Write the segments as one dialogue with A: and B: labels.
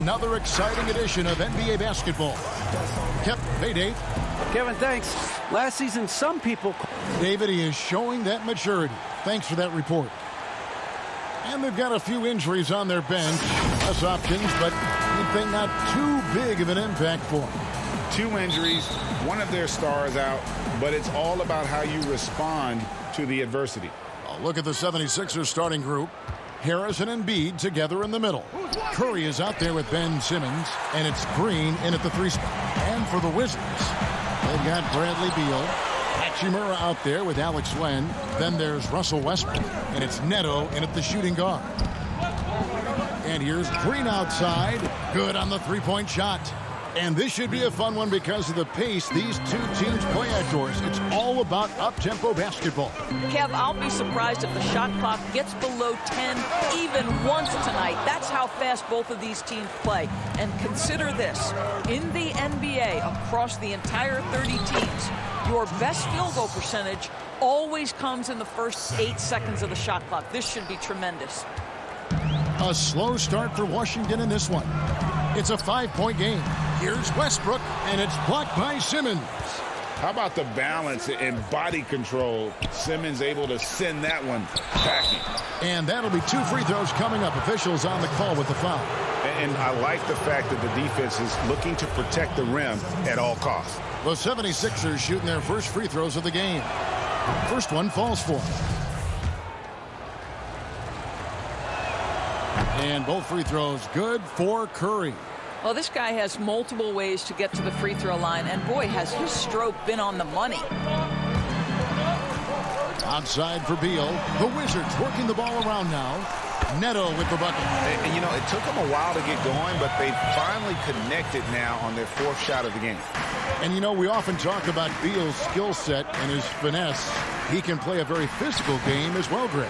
A: Another exciting edition of NBA basketball. Kep, hey Dave.
B: Kevin, thanks. Last season, some people...
A: David, he is showing that maturity. Thanks for that report. And they've got a few injuries on their bench. Less options, but you'd think not too big of an impact for them.
C: 2 injuries, one of their stars out, but it's all about how you respond to the adversity.
A: Look at the 76ers starting group. Harris and Embiid together in the middle. Curry is out there with Ben Simmons, and it's Green in at the 3 spot. And for the Wizards, they've got Bradley Beal, Hachimura out there with Alex Len. Then there's Russell Westbrook, and it's Neto in at the shooting guard. And here's Green outside, good on the 3-point shot. And this should be a fun one because of the pace these two teams play outdoors. It's all about up-tempo basketball.
D: Kev, I'll be surprised if the shot clock gets below 10 even once tonight. That's how fast both of these teams play. And consider this. In the NBA, across the entire 30 teams, your best field goal percentage always comes in the first 8 seconds of the shot clock. This should be tremendous.
A: A slow start for Washington in this one. It's a 5-point game. Here's Westbrook, and it's blocked by Simmons.
C: How about the balance and body control? Simmons able to send that one packing.
A: And that'll be 2 free throws coming up. Officials on the call with the foul.
C: And I like the fact that the defense is looking to protect the rim at all costs.
A: The 76ers shooting their first free throws of the game. First one falls for them. And both free throws good for Curry.
D: Well, this guy has multiple ways to get to the free throw line, and boy, has his stroke been on the money.
A: Outside for Beal. The Wizards working the ball around now. Neto with the bucket.
C: And you know, it took them a while to get going, but they finally connected now on their 4th shot of the game.
A: And you know, we often talk about Beal's skill set and his finesse. He can play a very physical game as well, Greg.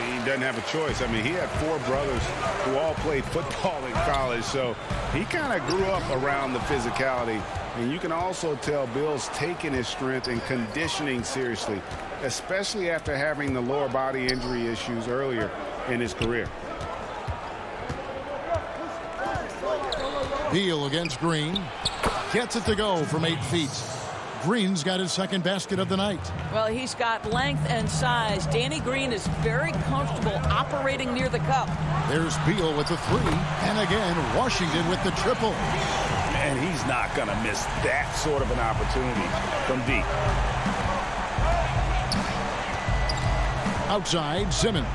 C: He doesn't have a choice. I mean, he had 4 brothers who all played football in college, so he kind of grew up around the physicality. And you can also tell Bill's taking his strength and conditioning seriously, especially after having the lower body injury issues earlier in his career.
A: Beal against Green. Gets it to go from 8 feet. Green's got his second basket of the night.
D: Well, he's got length and size. Danny Green is very comfortable operating near the cup.
A: There's Beal with the 3. And again, Washington with the triple.
C: And he's not going to miss that sort of an opportunity from deep.
A: Outside, Simmons.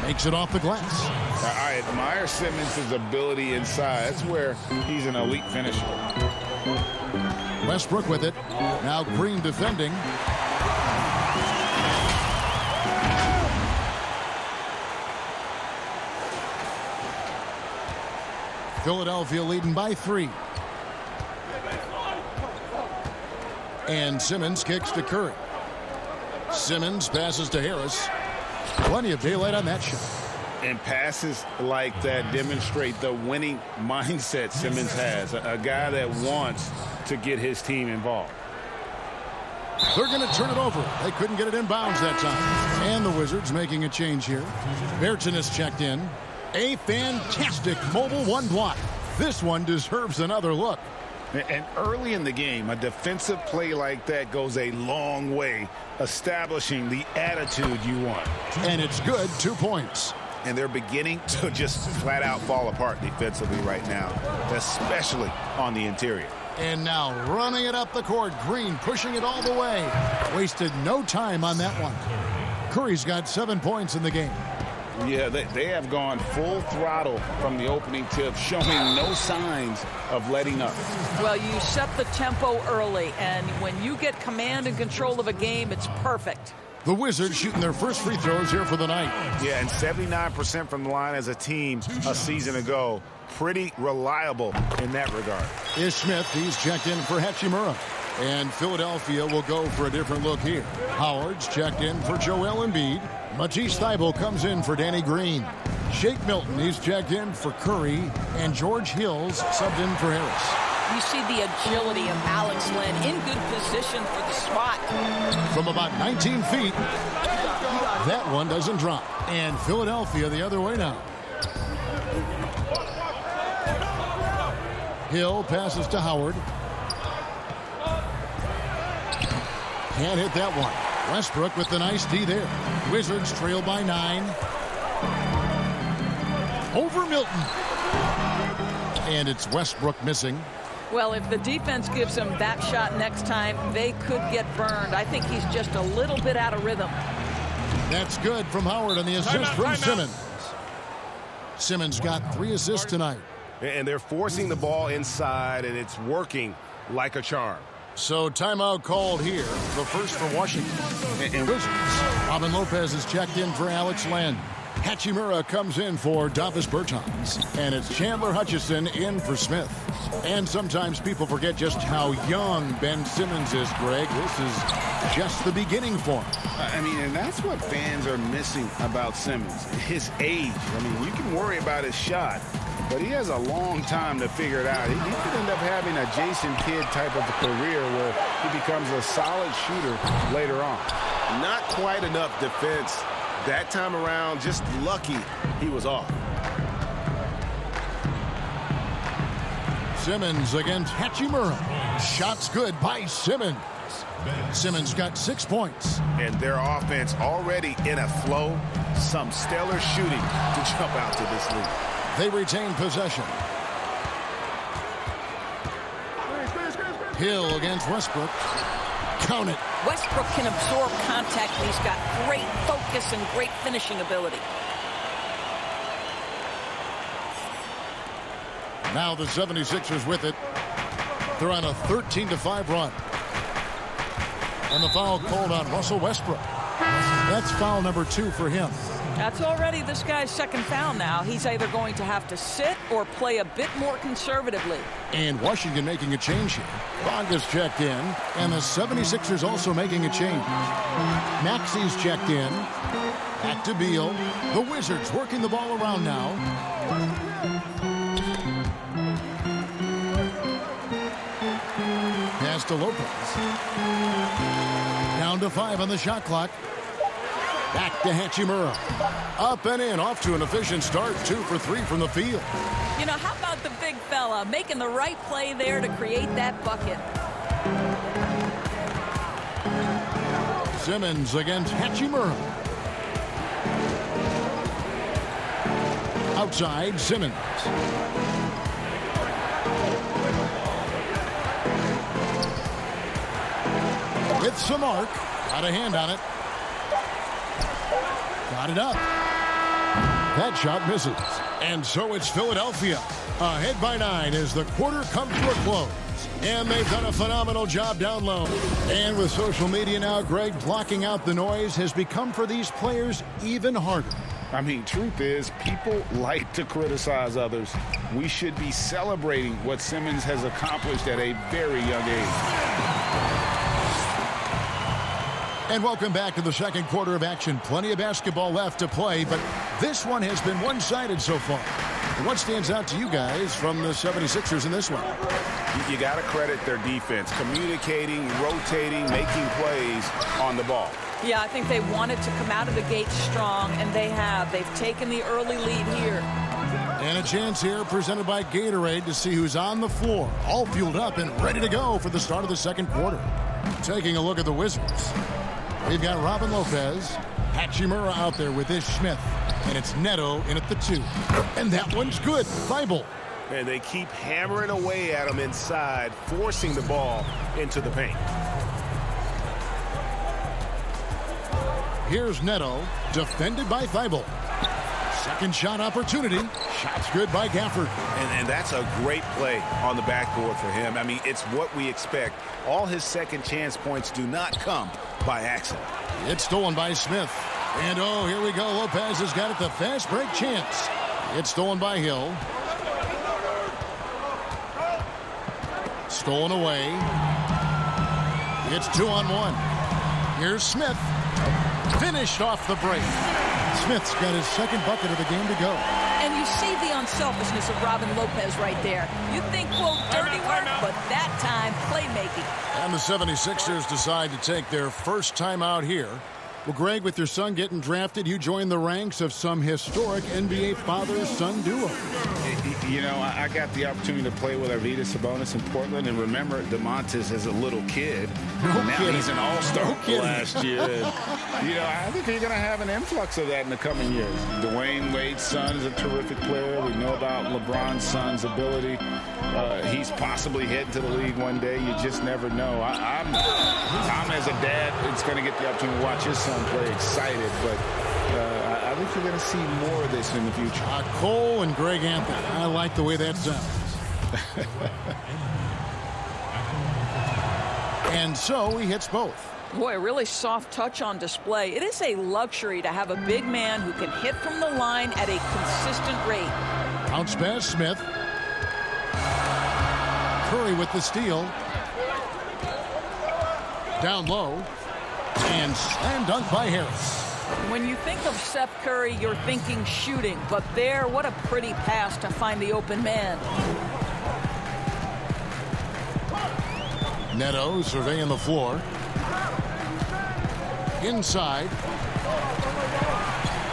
A: Makes it off the glass.
C: I admire Simmons' ability inside. That's where he's an elite finisher.
A: Westbrook with it. Now Green defending. Philadelphia leading by 3. And Simmons kicks to Curry. Simmons passes to Harris. Plenty of daylight on that shot.
C: And passes like that demonstrate the winning mindset Simmons has. A guy that wants to get his team involved.
A: They're going to turn it over. They couldn't get it in bounds that time. And the Wizards making a change here. Berton has checked in. A fantastic mobile 1 block. This one deserves another look.
C: And early in the game, a defensive play like that goes a long way, establishing the attitude you want.
A: And it's good, 2 points.
C: And they're beginning to just flat out fall apart defensively right now, especially on the interior.
A: And now running it up the court. Green pushing it all the way. Wasted no time on that one. Curry's got 7 points in the game.
C: Yeah, they have gone full throttle from the opening tip, showing no signs of letting up.
D: Well, you set the tempo early, and when you get command and control of a game, it's perfect.
A: The Wizards shooting their first free throws here for the night.
C: Yeah, and 79% from the line as a team a season ago. Pretty reliable in that regard.
A: Is Smith, he's checked in for Hachimura. And Philadelphia will go for a different look here. Howard's checked in for Joel Embiid. Matisse Thybulle comes in for Danny Green. Shake Milton, he's checked in for Curry. And George Hill's subbed in for Harris.
D: You see the agility of Alex Len in good position for the spot.
A: From about 19 feet, that one doesn't drop. And Philadelphia the other way now. Hill passes to Howard. Can't hit that one. Westbrook with the nice D there. Wizards trail by 9. Over Milton. And it's Westbrook missing.
D: Well, if the defense gives him that shot next time, they could get burned. I think he's just a little bit out of rhythm.
A: That's good from Howard on the assist from Simmons. Simmons got 3 assists tonight.
C: And they're forcing the ball inside, and it's working like a charm.
A: So timeout called here, the first for Washington. And Wizards. Robin Lopez is checked in for Alex Len. Hachimura comes in for Davis Bertans. And it's Chandler Hutchison in for Smith. And sometimes people forget just how young Ben Simmons is, Greg. This is just the beginning for him.
C: I mean, and that's what fans are missing about Simmons, his age. I mean, you can worry about his shot, but he has a long time to figure it out. He could end up having a Jason Kidd type of career where he becomes a solid shooter later on.
E: Not quite enough defense that time around. Just lucky he was off.
A: Simmons against Hachimura. Shots good by Simmons. Simmons got 6 points.
C: And their offense already in a flow. Some stellar shooting to jump out to this lead.
A: They retain possession. Hill against Westbrook. Count it.
D: Westbrook can absorb contact, and he's got great focus and great finishing ability.
A: Now the 76ers with it. They're on a 13-5 run. And the foul called on Russell Westbrook. That's foul number 2 for him.
D: That's already this guy's second foul now. He's either going to have to sit or play a bit more conservatively.
A: And Washington making a change here. Bonga's checked in. And the 76ers also making a change. Maxi's checked in. Back to Beal. The Wizards working the ball around now. Pass to Lopez. Down to 5 on the shot clock. Back to Hachimura. Up and in, off to an efficient start. 2 for 3 from the field.
D: You know, how about the big fella making the right play there to create that bucket?
A: Simmons against Hachimura. Outside, Simmons. With some arc. Got a hand on it. Got it up. That shot misses. And so it's Philadelphia. Ahead by 9 as the quarter comes to a close. And they've done a phenomenal job down low. And with social media now, Greg, blocking out the noise has become for these players even harder.
C: I mean, truth is, people like to criticize others. We should be celebrating what Simmons has accomplished at a very young age.
A: And welcome back to the second quarter of action. Plenty of basketball left to play, but this one has been one-sided so far. And what stands out to you guys from the 76ers in this one?
C: You got to credit their defense, communicating, rotating, making plays on the ball.
D: Yeah, I think they wanted to come out of the gate strong, and they have. They've taken the early lead here.
A: And a chance here presented by Gatorade to see who's on the floor, all fueled up and ready to go for the start of the second quarter. Taking a look at the Wizards. We've got Robin Lopez, Hachimura out there with Ish Smith, and it's Neto in at the 2. And that one's good. Thibault.
C: And they keep hammering away at him inside, forcing the ball into the paint.
A: Here's Neto, defended by Thibault. Second shot opportunity. Shot's good by Gafford.
C: And that's a great play on the backboard for him. I mean, it's what we expect. All his second chance points do not come by accident.
A: It's stolen by Smith. And oh, here we go. Lopez has got it, the fast break chance. It's stolen by Hill. Stolen away. It's 2-on-1. Here's Smith. Finished off the break. Smith's got his second bucket of the game to go.
D: And you see the unselfishness of Robin Lopez right there. You think, quote, dirty work, but that time, playmaking.
A: And the 76ers decide to take their first time out here. Well, Greg, with your son getting drafted, you joined the ranks of some historic NBA father-son duo.
C: You know, I got the opportunity to play with Arvydas Sabonis in Portland, and remember DeMontis as a little kid. Now he's an all-star last year. And, you know, I think you're going to have an influx of that in the coming years. Dwayne Wade's son is a terrific player. We know about LeBron's son's ability. He's possibly heading to the league one day. You just never know. I'm as a dad, it's going to get the opportunity to watch his son play excited, but I think you're going to see more of this in the future.
A: Cole and Greg Anthony. I like the way that sounds. And so he hits both.
D: Boy, a really soft touch on display. It is a luxury to have a big man who can hit from the line at a consistent rate.
A: Bounce pass, Smith. Curry with the steal. Down low. And slam dunk by Harris.
D: When you think of Seth Curry, you're thinking shooting. But there, what a pretty pass to find the open man.
A: Neto surveying the floor. Inside.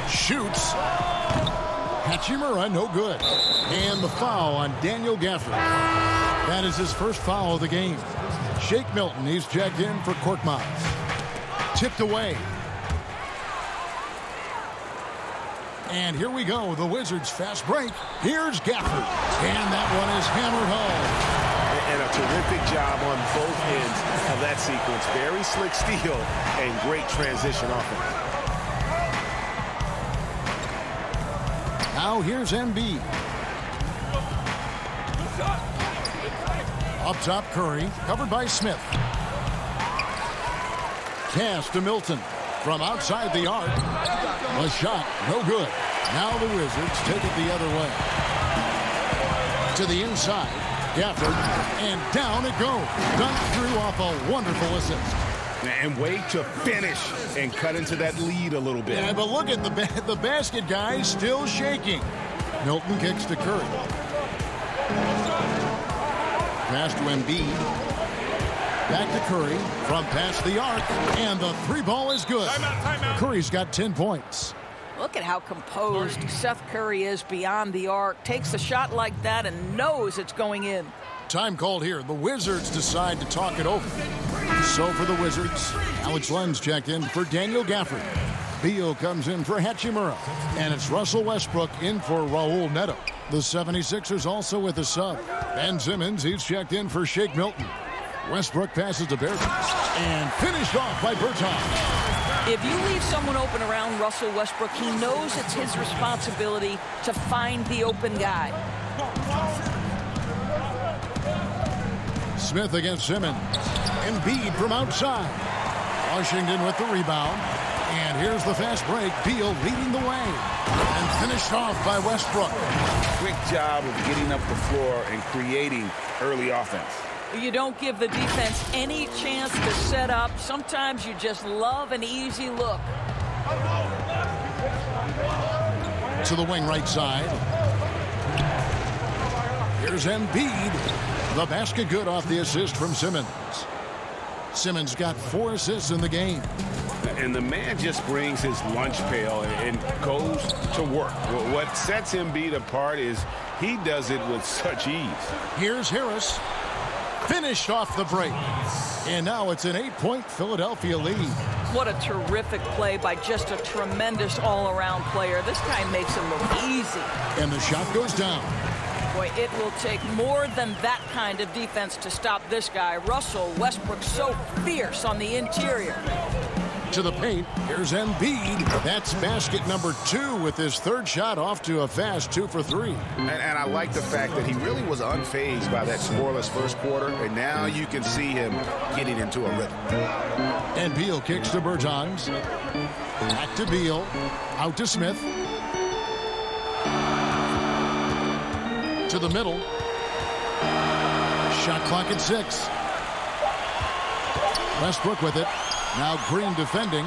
A: Shoots. Hachimura, no good. And the foul on Daniel Gafford. That is his first foul of the game. Shake Milton, he's checked in for Korkmaz. Tipped away. And here we go, the Wizards fast break. Here's Gafford. And that one is hammered home.
E: And a terrific job on both ends of that sequence. Very slick steal and great transition offense.
A: Now here's Embiid. Up top, Curry, covered by Smith. Pass to Milton from outside the arc. A shot, no good. Now the Wizards take it the other way. To the inside, Gafford, and down it goes. Dunked through off a wonderful assist.
C: And wait to finish and cut into that lead a little bit.
A: Yeah, but look at the basket guy still shaking. Milton kicks to Curry. Pass to Embiid. Back to Curry from past the arc, and the three ball is good. Timeout. Curry's got 10 points.
D: Look at how composed Seth Curry is beyond the arc. Takes a shot like that and knows it's going in.
A: Time called here. The Wizards decide to talk it over. So for the Wizards, Alex Len's checked in for Daniel Gafford. Beal comes in for Hachimura. And it's Russell Westbrook in for Raul Neto. The 76ers also with a sub. Ben Simmons, he's checked in for Shake Milton. Westbrook passes to Bertans and finished off by Bertans.
D: If you leave someone open around Russell Westbrook, he knows it's his responsibility to find the open guy.
A: Smith against Simmons. Embiid from outside. Washington with the rebound. And here's the fast break. Beal leading the way. And finished off by Westbrook.
C: Quick job of getting up the floor and creating early offense.
D: You don't give the defense any chance to set up. Sometimes you just love an easy look.
A: To the wing right side. Here's Embiid. The basket good off the assist from Simmons. Simmons got 4 assists in the game.
C: And the man just brings his lunch pail and goes to work. What sets Embiid apart is he does it with such ease.
A: Here's Harris. Finished off the break. And now it's an 8-point Philadelphia lead.
D: What a terrific play by just a tremendous all-around player. This guy makes it look easy.
A: And the shot goes down.
D: Boy, it will take more than that kind of defense to stop this guy. Russell Westbrook so fierce on the interior.
A: To the paint, here's Embiid. That's basket number 2 with his third shot off to a fast 2 for 3.
E: And I like the fact that he really was unfazed by that scoreless first quarter, and now you can see him getting into a rhythm.
A: And Beal kicks to Bertans. Back to Beal. Out to Smith. To the middle. Shot clock at 6. Westbrook with it. Now Green defending,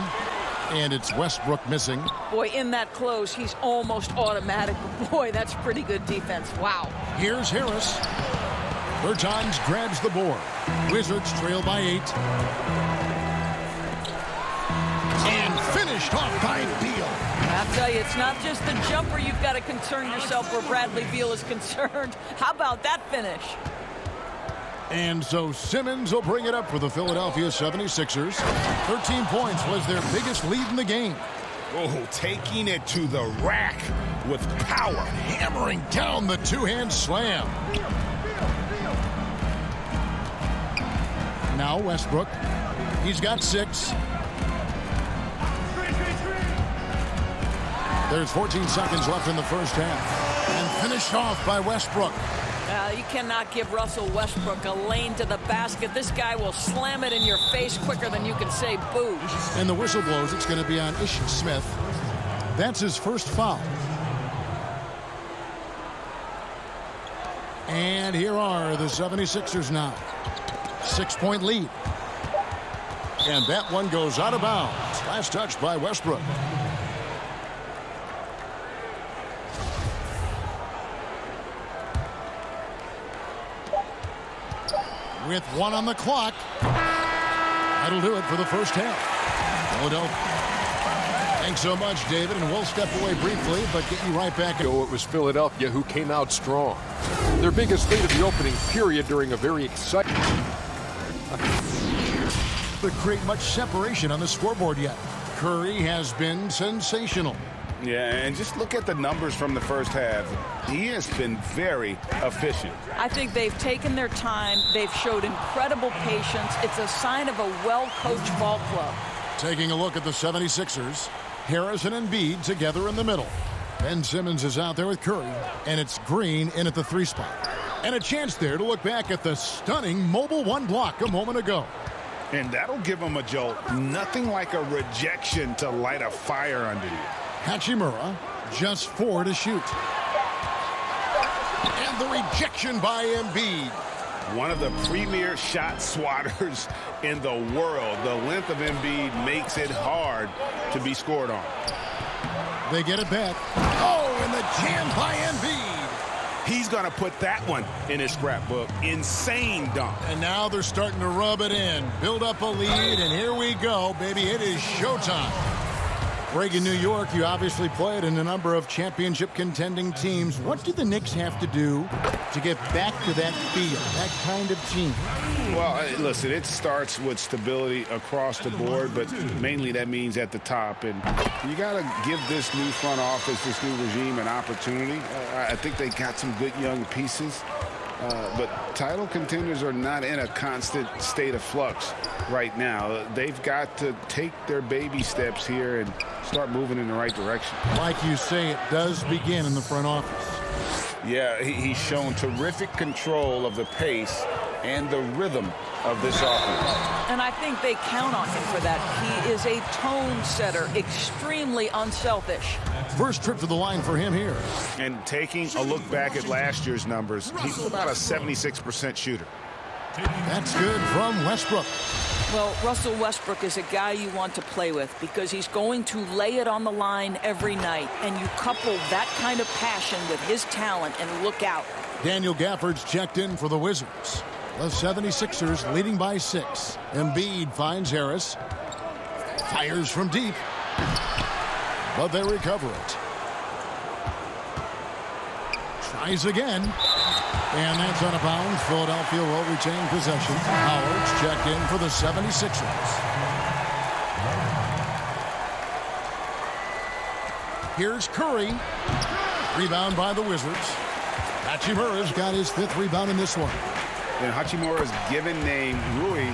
A: and it's Westbrook missing.
D: Boy, in that close, he's almost automatic. Boy, that's pretty good defense. Wow.
A: Here's Harris. Bertans grabs the board. Wizards trail by 8. And finished off by Beal.
D: I'll tell you, it's not just the jumper you've got to concern yourself where Bradley Beal is concerned. How about that finish?
A: And so Simmons will bring it up for the Philadelphia 76ers. 13 points was their biggest lead in the game.
C: Oh, taking it to the rack with power.
A: Hammering down the two-hand slam. Now Westbrook. He's got 6. There's 14 seconds left in the first half. And finished off by Westbrook.
D: You cannot give Russell Westbrook a lane to the basket. This guy will slam it in your face quicker than you can say boo.
A: And the whistle blows. It's going to be on Ish Smith. That's his first foul. And here are the 76ers now. 6-point lead. And that one goes out of bounds. Last touch by Westbrook. With 1 on the clock. That'll do it for the first half. Philadelphia. Thanks so much, David, and we'll step away briefly, but get you right back.
F: It was Philadelphia who came out strong. Their biggest lead of the opening period during a very exciting...
A: To create much separation on the scoreboard yet. Curry has been sensational.
C: Yeah, and just look at the numbers from the first half. He has been very efficient.
D: I think they've taken their time. They've showed incredible patience. It's a sign of a well-coached ball club.
A: Taking a look at the 76ers. Harris and Embiid together in the middle. Ben Simmons is out there with Curry, and it's Green in at the 3 spot. And a chance there to look back at the stunning mobile 1 block a moment ago.
C: And that'll give him a jolt. Nothing like a rejection to light a fire under you.
A: Hachimura, just 4 to shoot. And the rejection by Embiid.
C: One of the premier shot swatters in the world. The length of Embiid makes it hard to be scored on.
A: They get it back. Oh, and the jam by Embiid.
C: He's going to put that one in his scrapbook. Insane dunk.
A: And now they're starting to rub it in. Build up a lead, and here we go, baby. It is showtime. Greg, in New York, you obviously played in a number of championship contending teams. What do the Knicks have to do to get back to that feel, that kind of team?
C: Well, listen, it starts with stability across the board, but mainly that means at the top. And you got to give this new front office, this new regime, an opportunity. I think they got some good young pieces. But title contenders are not in a constant state of flux right now. They've got to take their baby steps here and start moving in the right direction.
A: Like you say, it does begin in the front office.
C: Yeah, he's shown terrific control of the pace and the rhythm of this offense.
D: And I think they count on him for that. He is a tone setter, extremely unselfish.
A: First trip to the line for him here.
C: And taking a look back at last year's numbers, he's about a 76% shooter.
A: That's good from Westbrook.
D: Well, Russell Westbrook is a guy you want to play with because he's going to lay it on the line every night. And you couple that kind of passion with his talent and look out.
A: Daniel Gafford's checked in for the Wizards. The 76ers leading by 6. Embiid finds Harris. Fires from deep. But they recover it. Tries again. And that's out of bounds. Philadelphia will retain possession. Howard's checked in for the 76ers. Here's Curry. Rebound by the Wizards. Hachimura's got his 5th rebound in this one.
C: And Hachimura's given name, Rui,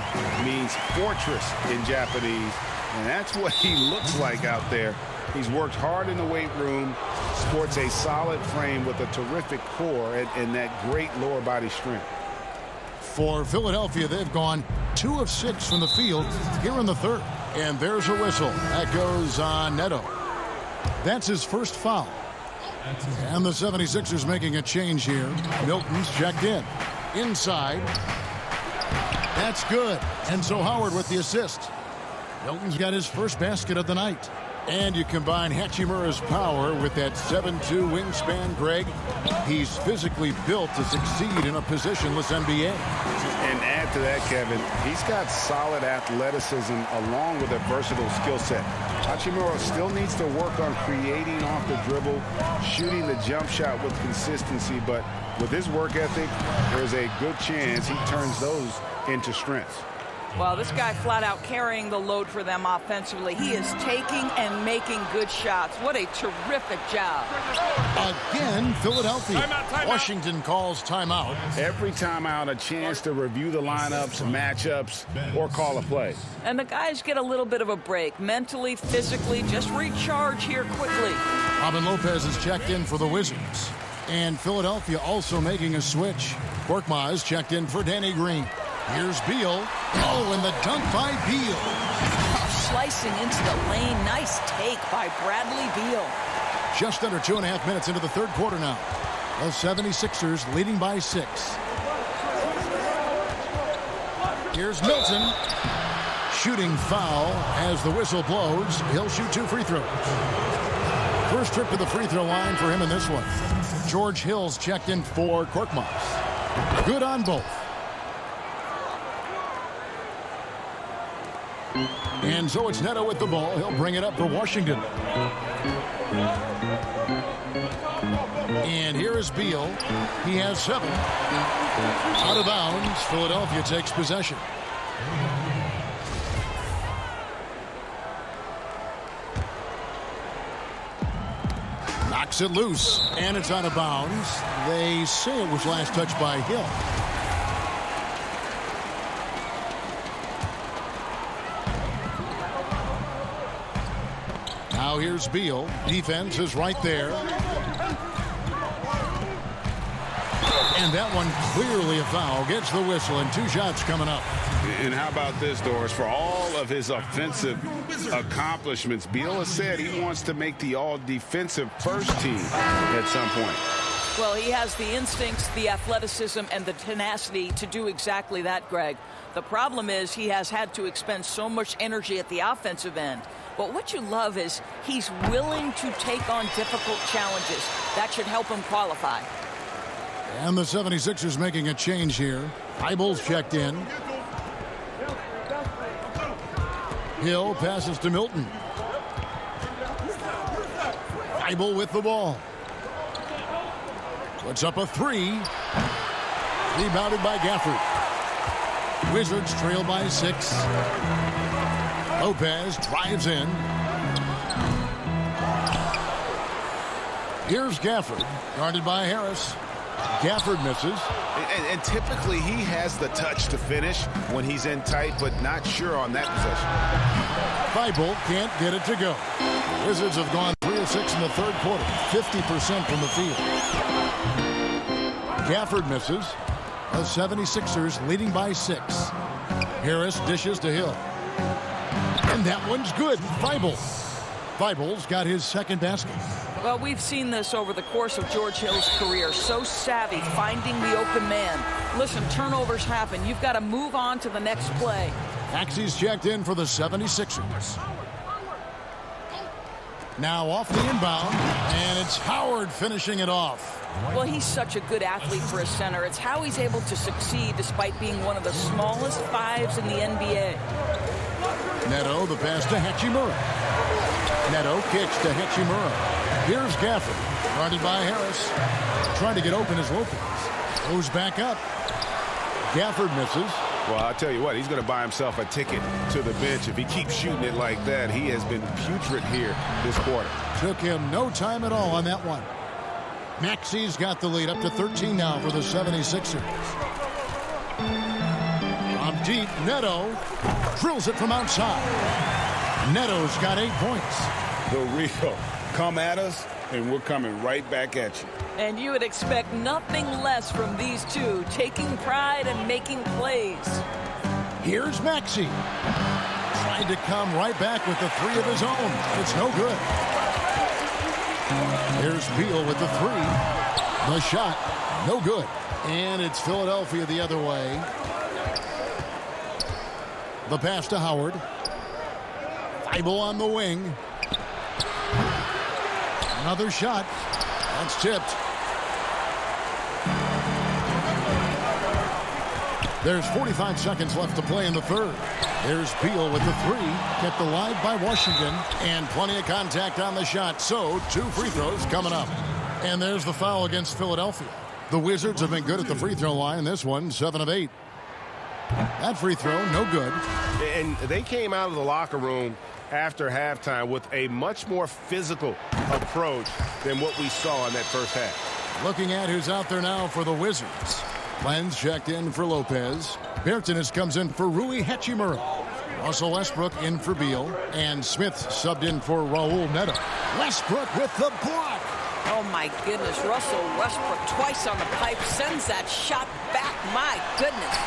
C: means fortress in Japanese. And that's what he looks like out there. He's worked hard in the weight room, sports a solid frame with a terrific core and that great lower body strength.
A: For Philadelphia, they've gone 2 of 6 from the field here in the 3rd. And there's a whistle. That goes on Neto. That's his first foul. And the 76ers making a change here. Milton's checked in. Inside. That's good. And so Howard with the assist. Milton's got his first basket of the night. And you combine Hachimura's power with that 7'2 wingspan, Greg. He's physically built to succeed in a positionless NBA.
C: And add to that, Kevin, he's got solid athleticism along with a versatile skill set. Hachimura still needs to work on creating off the dribble, shooting the jump shot with consistency, but with his work ethic, there's a good chance he turns those into strengths.
D: Well, this guy flat out carrying the load for them offensively. He is taking and making good shots. What a terrific job.
A: Again, Philadelphia. Timeout. Washington calls timeout.
C: Every timeout, a chance to review the lineups, matchups, or call a play.
D: And the guys get a little bit of a break. Mentally, physically, just recharge here quickly.
A: Robin Lopez is checked in for the Wizards. And Philadelphia also making a switch. Korkmaz checked in for Danny Green. Here's Beal. Oh, and the dunk by Beal.
D: Slicing into the lane. Nice take by Bradley Beal.
A: Just under 2.5 minutes into the third quarter now. The 76ers leading by 6. Here's Milton. Shooting foul as the whistle blows. He'll shoot 2 free throws. First trip to the free throw line for him in this one. George Hill's checked in for Korkmaz. Good on both. And so it's Neto with the ball. He'll bring it up for Washington. And here is Beal. He has 7. Out of bounds. Philadelphia takes possession. Knocks it loose. And it's out of bounds. They say it was last touched by Hill. Now here's Beal. Defense is right there. And that one clearly a foul. Gets the whistle and 2 shots coming up.
C: And how about this, Doris? For all of his offensive accomplishments, Beal has said he wants to make the all-defensive first team at some point.
D: Well, he has the instincts, the athleticism, and the tenacity to do exactly that, Greg. The problem is he has had to expend so much energy at the offensive end. But what you love is he's willing to take on difficult challenges. That should help him qualify.
A: And the 76ers making a change here. Eibel's checked in. Hill passes to Milton. Eibel with the ball. Puts up a 3. Rebounded by Gafford. Wizards trail by 6. Lopez drives in. Here's Gafford, guarded by Harris. Gafford misses.
E: And typically he has the touch to finish when he's in tight, but not sure on that possession.
A: Thibault can't get it to go. The Wizards have gone 3 of 6 in the third quarter, 50% from the field. Gafford misses. The 76ers leading by 6. Harris dishes to Hill. And that one's good. Thibault's got his second basket.
D: Well, we've seen this over the course of George Hill's career. So savvy, finding the open man. Listen, turnovers happen. You've got to move on to the next play.
A: Maxey's checked in for the 76ers. Now off the inbound, and it's Howard finishing it off.
D: Well, he's such a good athlete for a center. It's how he's able to succeed despite being one of the smallest 5s in the NBA.
A: Neto, the pass to Hachimura. Neto kicks to Hachimura. Here's Gafford, guarded by Harris. Trying to get open as Lopez. Goes back up. Gafford misses.
C: Well, I'll tell you what, he's going to buy himself a ticket to the bench. If he keeps shooting it like that, he has been putrid here this quarter.
A: Took him no time at all on that one. Maxey's got the lead up to 13 now for the 76ers. From deep, Neto drills it from outside. Neto's got 8 points.
C: The real come at us, and we're coming right back at you.
D: And you would expect nothing less from these two, taking pride and making plays.
A: Here's Maxey. Tried to come right back with the 3 of his own. It's no good. Here's Beal with the 3. The shot, no good. And it's Philadelphia the other way. The pass to Howard. Thibault on the wing. Another shot. That's tipped. There's 45 seconds left to play in the third. There's Beal with the three, kept alive by Washington, and plenty of contact on the shot. So 2 free throws coming up. And there's the foul against Philadelphia. The Wizards have been good at the free throw line. This one, 7 of 8. That free throw, no good.
E: And they came out of the locker room after halftime with a much more physical approach than what we saw in that first half.
A: Looking at who's out there now for the Wizards. Lenz checked in for Lopez. Bertans comes in for Rui Hachimura. Russell Westbrook in for Beal. And Smith subbed in for Raul Neto. Westbrook with the block.
D: Oh, my goodness. Russell Westbrook twice on the pipe. Sends that shot back. My goodness.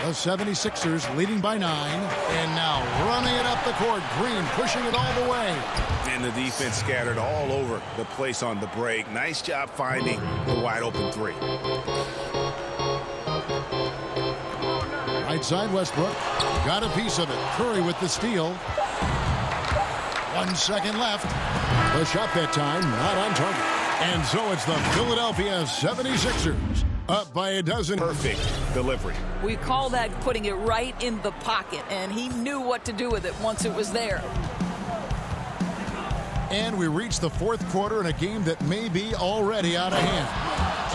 A: The 76ers leading by 9. And now running it up the court. Green pushing it all the way.
C: And the defense scattered all over the place on the break. Nice job finding the wide open three.
A: Right side Westbrook. Got a piece of it. Curry with the steal. 1 second left. The shot that time not on target. And so it's the Philadelphia 76ers. Up by a dozen.
C: Perfect delivery.
D: We call that putting it right in the pocket, and he knew what to do with it once it was there.
A: And we reach the fourth quarter in a game that may be already out of hand.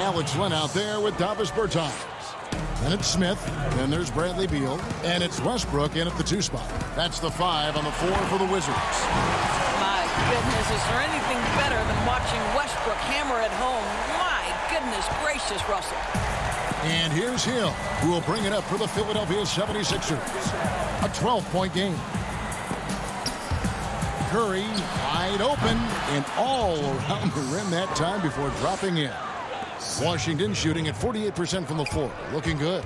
A: Alex Len out there with Davis Bertans. Then it's Smith. Then there's Bradley Beal. And it's Westbrook in at the 2 spot. That's the 5 on the 4 for the Wizards.
D: My goodness, is there anything better than watching Westbrook hammer at home? My goodness gracious, Russell.
A: And here's Hill, who will bring it up for the Philadelphia 76ers. A 12-point game. Curry wide open and all around the rim that time before dropping in. Washington shooting at 48% from the floor. Looking good.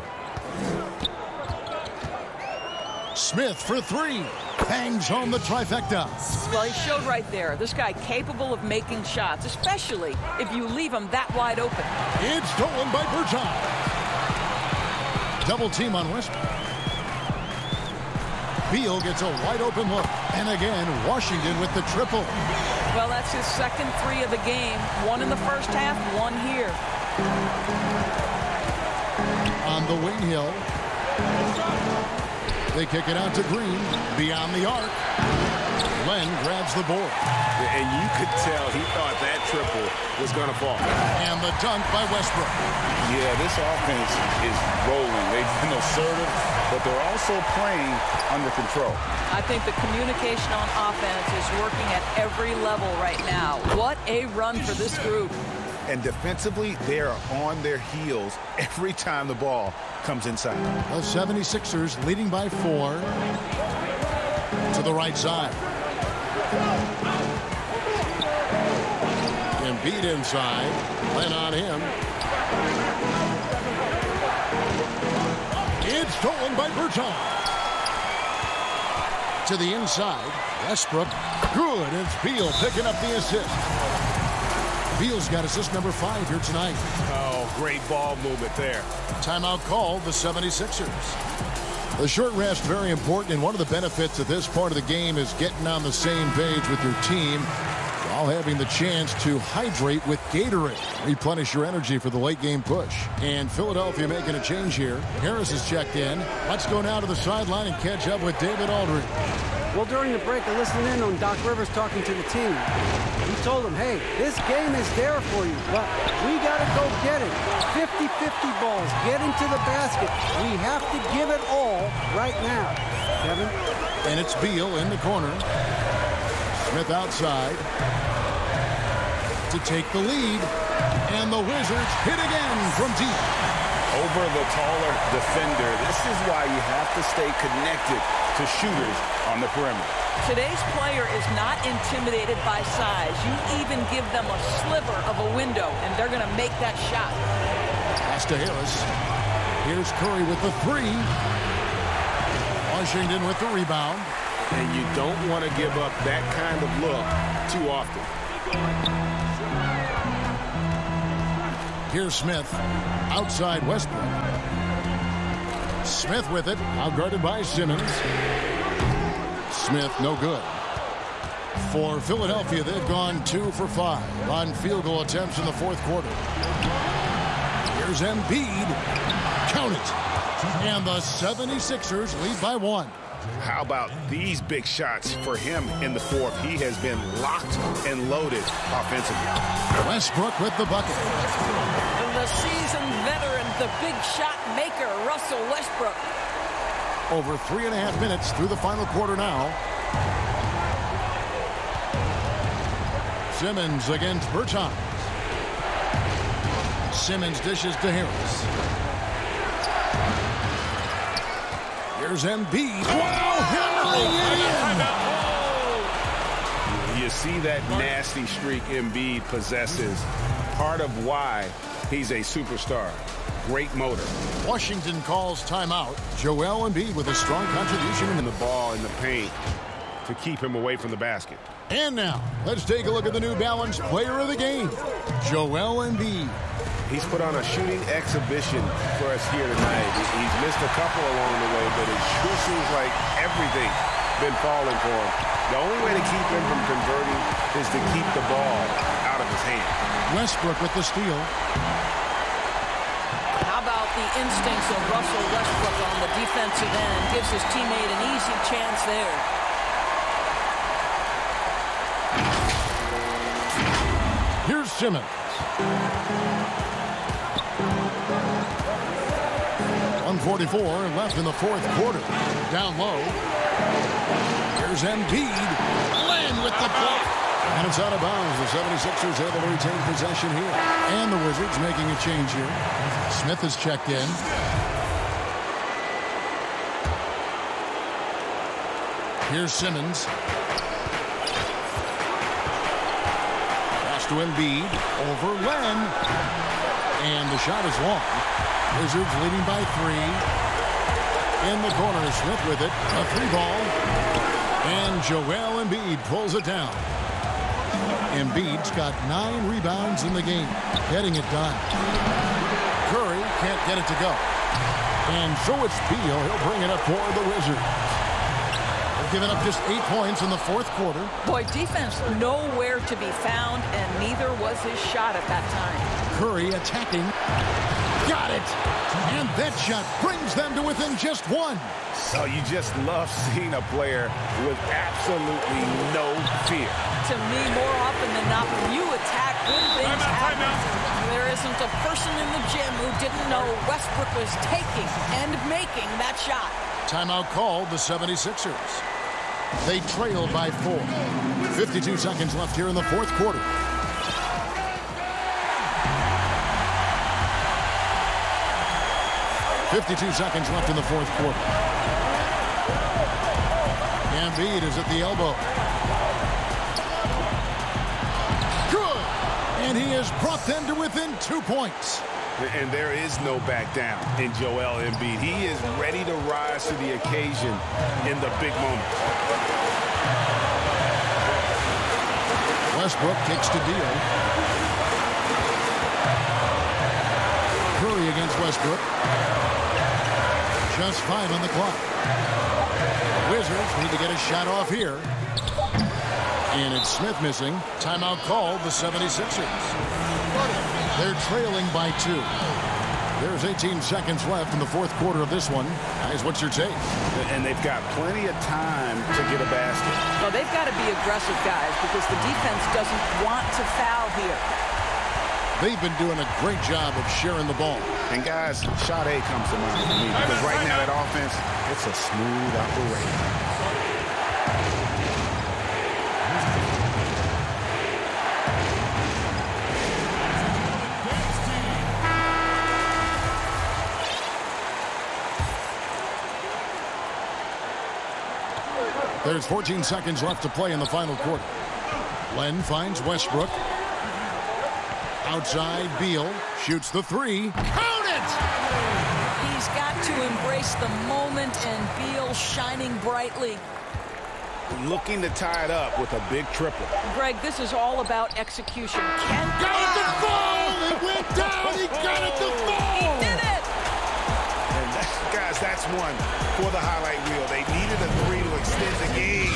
A: Smith for 3. Bangs home the trifecta.
D: Well, he showed right there. This guy capable of making shots, especially if you leave him that wide open.
A: It's stolen by Bertans. Double team on Westbrook. Beal gets a wide open look. And again, Washington with the triple.
D: Well, that's his second 3 of the game. 1 in the first half, 1 here.
A: On the wing, Hill. They kick it out to Green. Beyond the arc. Len grabs the board.
E: And you could tell he thought that triple was going to fall.
A: And the dunk by Westbrook.
C: Yeah, this offense is rolling. They've been assertive, but they're also playing under control.
D: I think the communication on offense is working at every level right now. What a run for this group.
C: And defensively, they are on their heels every time the ball comes inside.
A: The 76ers leading by 4. To the right side. Embiid inside. Len on him. It's stolen by Bertans. To the inside. Westbrook. Good. It's Beal picking up the assist. Beal's got assist number 5 here tonight.
E: Oh, great ball movement there.
A: Timeout called the 76ers. The short rest, very important, and one of the benefits of this part of the game is getting on the same page with your team while having the chance to hydrate with Gatorade. Replenish your energy for the late game push. And Philadelphia making a change here. Harris has checked in. Let's go now to the sideline and catch up with David Aldridge.
B: Well, during the break, I listened in on Doc Rivers talking to the team. He told them, hey, this game is there for you, but we got to go get it. 50-50 balls, get into the basket. We have to give it all right now. Kevin?
A: And it's Beal in the corner. Smith outside to take the lead. And the Wizards hit again from deep.
C: Over the taller defender, this is why you have to stay connected to shooters on the perimeter.
D: Today's player is not intimidated by size. You even give them a sliver of a window, and they're going to make that shot.
A: Pass to Harris. Here's Curry with the 3. Washington with the rebound.
E: And you don't want to give up that kind of look too often.
A: Here's Smith. Outside Westbrook. Smith with it. Outguarded by Simmons. Smith no good. For Philadelphia, they've gone 2 for 5 on field goal attempts in the fourth quarter. Here's Embiid. Count it. And the 76ers lead by 1.
C: How about these big shots for him in the fourth? He has been locked and loaded offensively.
A: Westbrook with the bucket.
D: And the seasoned veteran, the big shot maker, Russell Westbrook.
A: Over 3.5 minutes through the final quarter now. Simmons against Bertans. Simmons dishes to Harris. Here's Embiid. Wow, hammering it in.
C: You see that nasty streak Embiid possesses. Part of why he's a superstar. Great motor.
A: Washington calls timeout. Joel Embiid with a strong contribution
C: In the ball in the paint to keep him away from the basket.
A: And now, let's take a look at the New Balance player of the game, Joel Embiid.
C: He's put on a shooting exhibition for us here tonight. He's missed a couple along the way, but it sure seems like everything's been falling for him. The only way to keep him from converting is to keep the ball out of his hand.
A: Westbrook with the steal.
D: How about the instincts of Russell Westbrook on the defensive end? Gives his teammate an easy chance there.
A: Here's Simmons. 1:44 left in the fourth quarter. Down low. Here's Embiid. Land with the block. And it's out of bounds. The 76ers able to retain possession here. And the Wizards making a change here. Smith has checked in. Here's Simmons. Pass to Embiid. Over Len. And the shot is long. Wizards leading by 3. In the corner, Smith with it. A 3-ball. And Joel Embiid pulls it down. Embiid's got 9 rebounds in the game. Getting it done. Curry can't get it to go. And so it's Beal. He'll bring it up for the Wizards. They've given up just 8 points in the fourth quarter.
D: Boy, defense nowhere to be found, and neither was his shot at that time.
A: Curry attacking. Got it. And that shot brings them to within just 1.
C: Oh, you just love seeing a player with absolutely no fear.
D: To me, more often than not, when you attack, good things happen. There isn't a person in the gym who didn't know Westbrook was taking and making that shot.
A: Timeout called the 76ers. They trail by 4. 52 seconds left here in the fourth quarter. .52 seconds left in the fourth quarter. Embiid is at the elbow. Good! And he has brought them to within 2 points.
C: And there is no back down in Joel Embiid. He is ready to rise to the occasion in the big moment.
A: Westbrook kicks to Beal. Curry against Westbrook. Just 5 on the clock. Wizards need to get a shot off here. And it's Smith missing. Timeout called the 76ers. They're trailing by 2. There's 18 seconds left in the fourth quarter of this one. Guys, what's your take?
C: And they've got plenty of time to get a basket.
D: Well, they've got to be aggressive, guys, because the defense doesn't want to foul here.
A: They've been doing a great job of sharing the ball.
C: And guys, shot A comes to mind for me because right now that offense, it's a smooth operation.
A: There's 14 seconds left to play in the final quarter. Len finds Westbrook. Outside, Beal shoots the 3. Count it!
D: He's got to embrace the moment, and Beal shining brightly.
C: Looking to tie it up with a big triple.
D: Greg, this is all about execution.
A: Got it to fall! It went down! He got it to fall!
D: He did it!
C: And guys, that's one for the highlight reel. They needed a 3 to extend the game,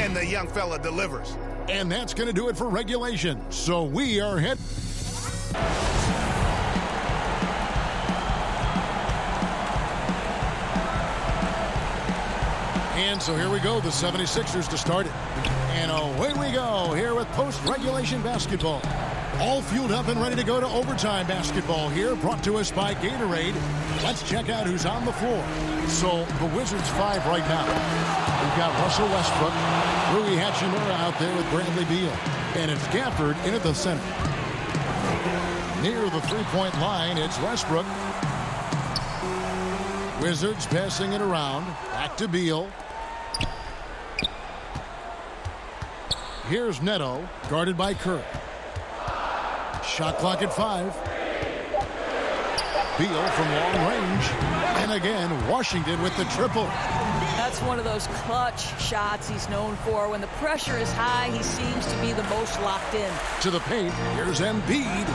C: and the young fella delivers.
A: And that's going to do it for regulation. So we are heading. And so here we go, the 76ers to start it. And away we go here with post-regulation basketball. All fueled up and ready to go to overtime basketball here, brought to us by Gatorade. Let's check out who's on the floor. So the Wizards 5 right now. We've got Russell Westbrook, Rui Hachimura out there with Bradley Beal. And it's Gafford in at the center. Near the three-point line, it's Westbrook. Wizards passing it around. Back to Beal. Here's Neto, guarded by Curry. Shot clock at 5. Beal from long range. And again, Washington with the triple.
D: That's one of those clutch shots he's known for. When the pressure is high, he seems to be the most locked in.
A: To the paint, here's Embiid.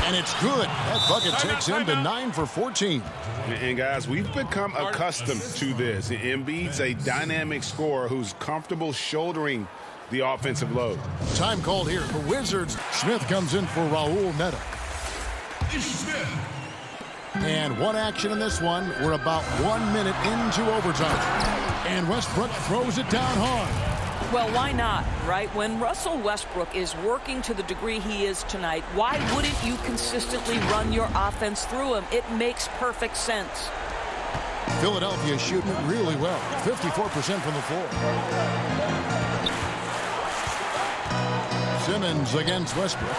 A: And it's good. That bucket takes him to 9 for 14.
C: And guys, we've become accustomed to this. Embiid's a dynamic scorer who's comfortable shouldering the offensive load.
A: Time called here for Wizards. Smith comes in for Raul Neto. And one action in this one. We're about 1 minute into overtime. And Westbrook throws it down hard.
D: Well, why not, right? When Russell Westbrook is working to the degree he is tonight, why wouldn't you consistently run your offense through him? It makes perfect sense.
A: Philadelphia shooting it really well. 54% from the floor. Simmons against Westbrook.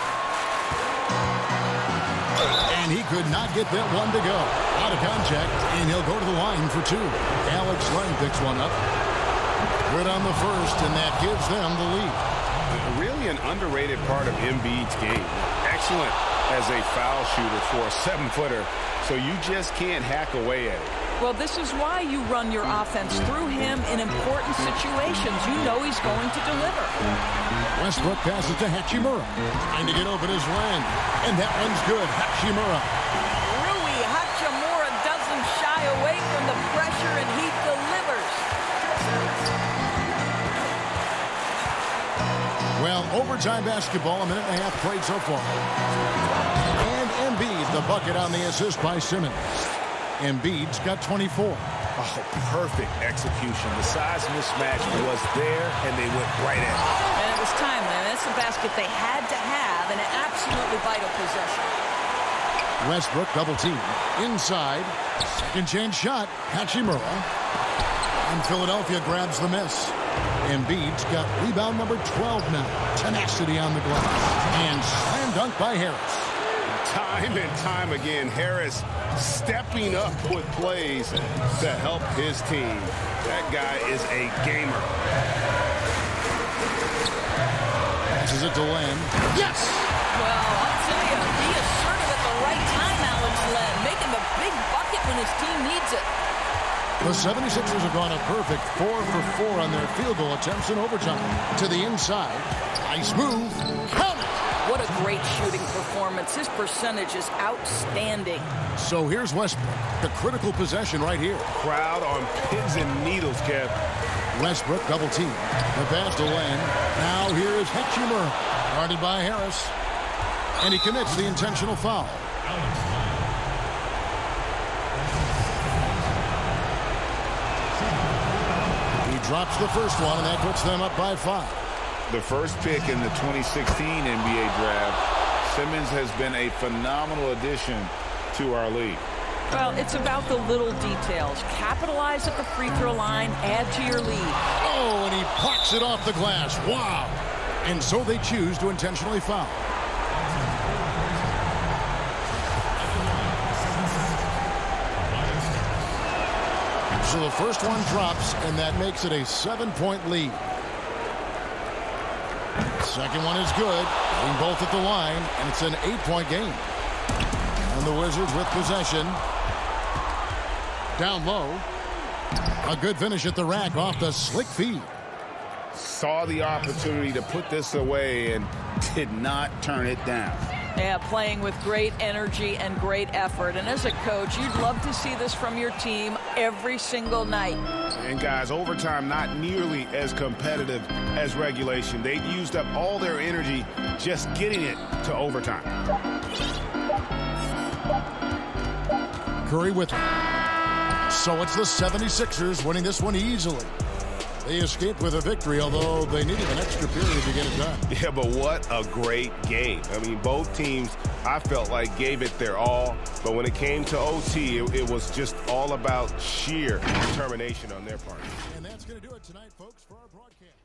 A: And he could not get that one to go. Out of contact, and he'll go to the line for 2. Alex Len picks one up. Good on the first, and that gives them the lead.
C: Really an underrated part of Embiid's game. Excellent as a foul shooter for a 7-footer, so you just can't hack away at it.
D: Well, this is why you run your offense through him in important situations. You know he's going to deliver.
A: Westbrook passes to Hachimura. Trying to get open his Len. And that one's good. Hachimura.
D: Rui Hachimura doesn't shy away from the pressure, and he delivers.
A: Well, overtime basketball, a minute and a half played so far. And Embiid, the bucket on the assist by Simmons. Embiid's got 24.
C: Oh, perfect execution. The size mismatch was there, and they went right at it.
D: And it was timely. That's a basket they had to have, and an absolutely vital possession.
A: Westbrook double team. Inside. Second chance shot. Hachimura. And Philadelphia grabs the miss. Embiid's got rebound number 12 now. Tenacity on the glass. And slam dunk by Harris.
C: Time and time again, Harris stepping up with plays to help his team. That guy is a gamer.
A: Passes it to Len. Yes!
D: Well, I'll tell you, be assertive at the right time, Alex Len, making the big bucket when his team needs it.
A: The 76ers have gone a perfect 4 for 4 on their field goal attempts in overtime. To the inside. Nice move. Count it!
D: What a great shooting performance. His percentage is outstanding.
A: So here's Westbrook. The critical possession right here.
C: Crowd on pins and needles, Kev.
A: Westbrook double team. The pass to Len. Now here is Hachimura. Guarded by Harris. And he commits the intentional foul. He drops the first one, and that puts them up by 5.
C: The first pick in the 2016 NBA draft, Simmons has been a phenomenal addition to our league.
D: Well, it's about the little details. Capitalize at the free throw line, add to your lead.
A: Oh, and he plucks it off the glass. Wow. And so they choose to intentionally foul. So the first one drops, and that makes it a 7-point lead. Second one is good. Getting both at the line, and it's an 8-point game. And the Wizards with possession. Down low. A good finish at the rack off the slick feed.
C: Saw the opportunity to put this away and did not turn it down.
D: Yeah, playing with great energy and great effort. And as a coach, you'd love to see this from your team every single night.
C: And guys, overtime not nearly as competitive as regulation. They used up all their energy just getting it to overtime.
A: Curry with it. So it's the 76ers winning this one easily. They escaped with a victory, although they needed an extra period to get it done.
E: Yeah, but what a great game. I mean, both teams, I felt like, gave it their all. But when it came to OT, it was just all about sheer determination on their part.
A: And that's going to do it tonight, folks, for our broadcast.